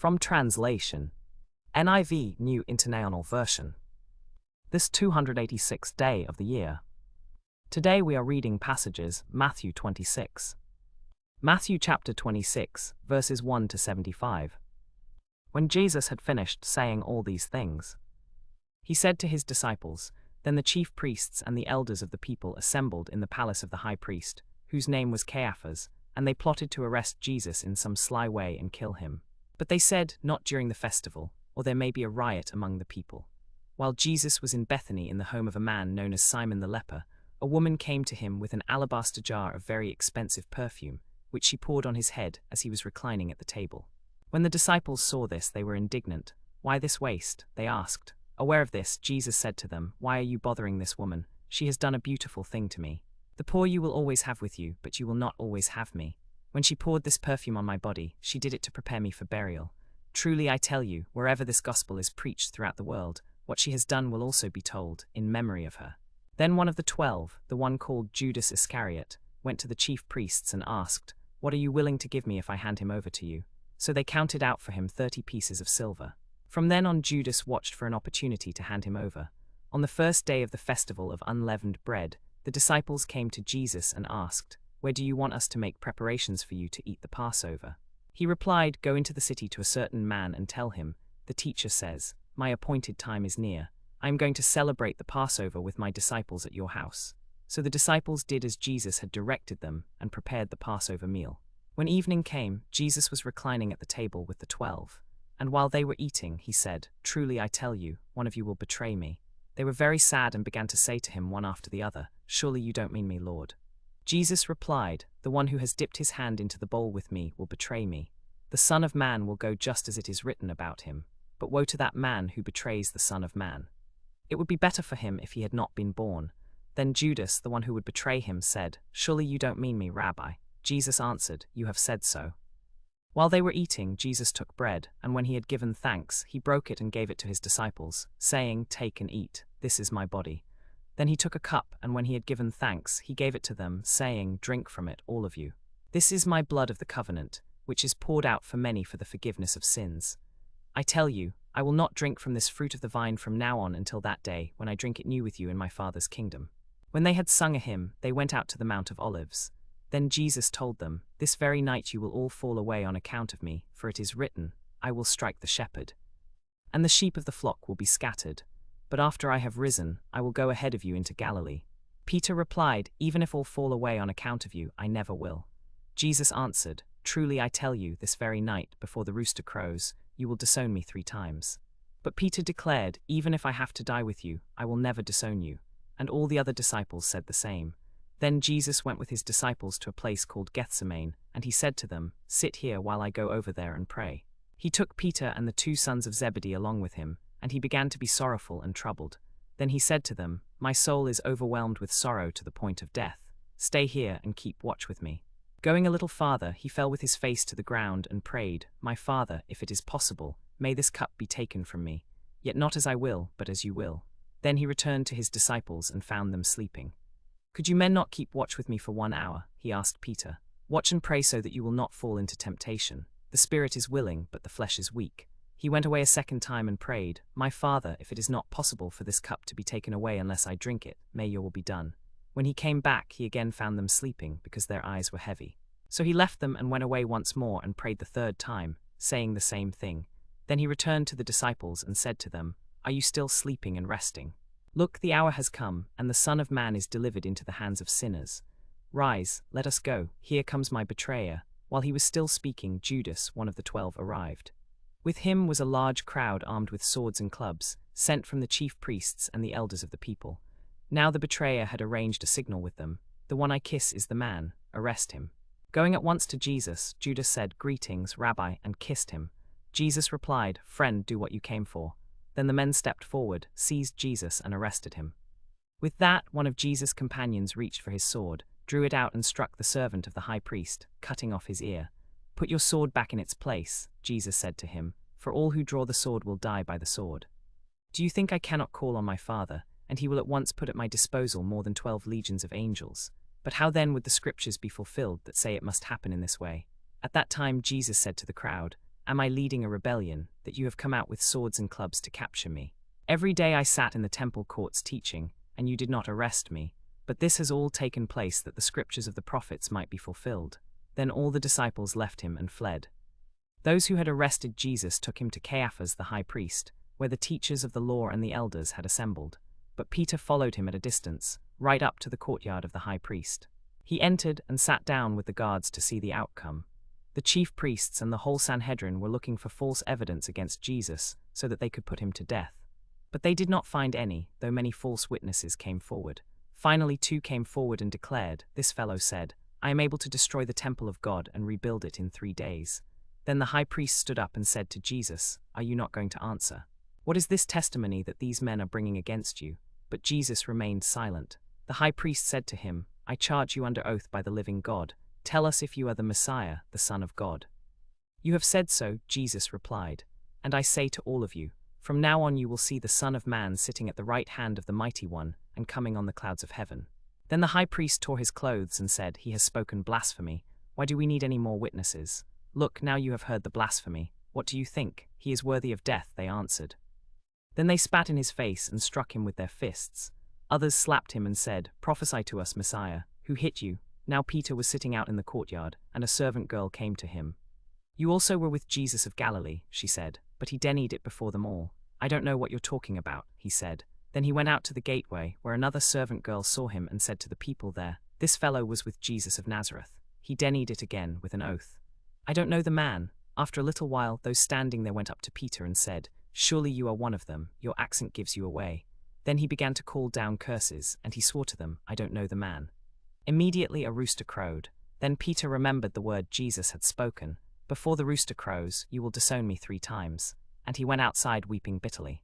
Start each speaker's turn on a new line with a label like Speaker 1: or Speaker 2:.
Speaker 1: From translation, NIV New International Version. This 286th day of the year. Today we are reading passages Matthew 26. Matthew chapter 26, verses 1 to 75. When Jesus had finished saying all these things, he said to his disciples, Then the chief priests and the elders of the people assembled in the palace of the high priest, whose name was Caiaphas, and they plotted to arrest Jesus in some sly way and kill him. But they said, Not during the festival, or there may be a riot among the people. While Jesus was in Bethany in the home of a man known as Simon the leper, a woman came to him with an alabaster jar of very expensive perfume, which she poured on his head as he was reclining at the table. When the disciples saw this, they were indignant. Why this waste? They asked. Aware of this, Jesus said to them, Why are you bothering this woman? She has done a beautiful thing to me. The poor you will always have with you, but you will not always have me. When she poured this perfume on my body, she did it to prepare me for burial. Truly I tell you, wherever this gospel is preached throughout the world, what she has done will also be told, in memory of her. Then one of the 12, the one called Judas Iscariot, went to the chief priests and asked, What are you willing to give me if I hand him over to you? So they counted out for him 30 pieces of silver. From then on Judas watched for an opportunity to hand him over. On the first day of the festival of unleavened bread, the disciples came to Jesus and asked, Where do you want us to make preparations for you to eat the Passover? He replied, Go into the city to a certain man and tell him, The teacher says, My appointed time is near. I am going to celebrate the Passover with my disciples at your house. So the disciples did as Jesus had directed them and prepared the Passover meal. When evening came, Jesus was reclining at the table with the 12. And while they were eating, he said, Truly I tell you, one of you will betray me. They were very sad and began to say to him one after the other, Surely you don't mean me, Lord. Jesus replied, The one who has dipped his hand into the bowl with me will betray me. The Son of Man will go just as it is written about him. But woe to that man who betrays the Son of Man. It would be better for him if he had not been born. Then Judas, the one who would betray him, said, Surely you don't mean me, Rabbi. Jesus answered, You have said so. While they were eating, Jesus took bread, and when he had given thanks, he broke it and gave it to his disciples, saying, Take and eat, this is my body. Then he took a cup, and when he had given thanks, he gave it to them, saying, Drink from it, all of you. This is my blood of the covenant, which is poured out for many for the forgiveness of sins. I tell you, I will not drink from this fruit of the vine from now on until that day, when I drink it new with you in my Father's kingdom. When they had sung a hymn, they went out to the Mount of Olives. Then Jesus told them, This very night you will all fall away on account of me, for it is written, I will strike the shepherd, and the sheep of the flock will be scattered. But after I have risen, I will go ahead of you into Galilee. Peter replied, Even if all fall away on account of you, I never will. Jesus answered, Truly I tell you, this very night, before the rooster crows, you will disown me 3 times. But Peter declared, Even if I have to die with you, I will never disown you. And all the other disciples said the same. Then Jesus went with his disciples to a place called Gethsemane, and he said to them, Sit here while I go over there and pray. He took Peter and the 2 sons of Zebedee along with him, and he began to be sorrowful and troubled. Then he said to them, My soul is overwhelmed with sorrow to the point of death. Stay here and keep watch with me. Going a little farther, he fell with his face to the ground and prayed, My Father, if it is possible, may this cup be taken from me. Yet not as I will, but as you will. Then he returned to his disciples and found them sleeping. Could you men not keep watch with me for 1 hour? He asked Peter. Watch and pray so that you will not fall into temptation. The spirit is willing, but the flesh is weak. He went away a second time and prayed, My Father, if it is not possible for this cup to be taken away unless I drink it, may your will be done. When he came back, he again found them sleeping, because their eyes were heavy. So he left them and went away once more and prayed the 3rd time, saying the same thing. Then he returned to the disciples and said to them, Are you still sleeping and resting? Look, the hour has come, and the Son of Man is delivered into the hands of sinners. Rise, let us go, here comes my betrayer. While he was still speaking, Judas, one of the 12, arrived. With him was a large crowd armed with swords and clubs, sent from the chief priests and the elders of the people. Now the betrayer had arranged a signal with them, The one I kiss is the man, arrest him. Going at once to Jesus, Judas said, Greetings, Rabbi, and kissed him. Jesus replied, Friend, do what you came for. Then the men stepped forward, seized Jesus, and arrested him. With that, one of Jesus' companions reached for his sword, drew it out and struck the servant of the high priest, cutting off his ear. Put your sword back in its place, Jesus said to him, for all who draw the sword will die by the sword. Do you think I cannot call on my Father, and he will at once put at my disposal more than 12 legions of angels? But how then would the scriptures be fulfilled that say it must happen in this way? At that time Jesus said to the crowd, Am I leading a rebellion, that you have come out with swords and clubs to capture me? Every day I sat in the temple courts teaching, and you did not arrest me. But this has all taken place that the scriptures of the prophets might be fulfilled." Then all the disciples left him and fled. Those who had arrested Jesus took him to Caiaphas the high priest, where the teachers of the law and the elders had assembled. But Peter followed him at a distance, right up to the courtyard of the high priest. He entered and sat down with the guards to see the outcome. The chief priests and the whole Sanhedrin were looking for false evidence against Jesus so that they could put him to death. But they did not find any, though many false witnesses came forward. Finally 2 came forward and declared, "This fellow said, 'I am able to destroy the temple of God and rebuild it in 3 days.'" Then the high priest stood up and said to Jesus, "Are you not going to answer? What is this testimony that these men are bringing against you?" But Jesus remained silent. The high priest said to him, "I charge you under oath by the living God. Tell us if you are the Messiah, the Son of God." "You have said so," Jesus replied. "And I say to all of you, from now on you will see the Son of Man sitting at the right hand of the Mighty One and coming on the clouds of heaven." Then the high priest tore his clothes and said, "He has spoken blasphemy. Why do we need any more witnesses? Look, now you have heard the blasphemy. What do you think? He is worthy of death," they answered. Then they spat in his face and struck him with their fists. Others slapped him and said, "Prophesy to us, Messiah. Who hit you?" Now Peter was sitting out in the courtyard, and a servant girl came to him. "You also were with Jesus of Galilee," she said, but he denied it before them all. "I don't know what you're talking about," he said. Then he went out to the gateway, where another servant girl saw him and said to the people there, "This fellow was with Jesus of Nazareth." He denied it again with an oath. "I don't know the man." After a little while, those standing there went up to Peter and said, "Surely you are one of them, your accent gives you away." Then he began to call down curses, and he swore to them, "I don't know the man." Immediately a rooster crowed. Then Peter remembered the word Jesus had spoken, "Before the rooster crows, you will disown me 3 times." And he went outside weeping bitterly.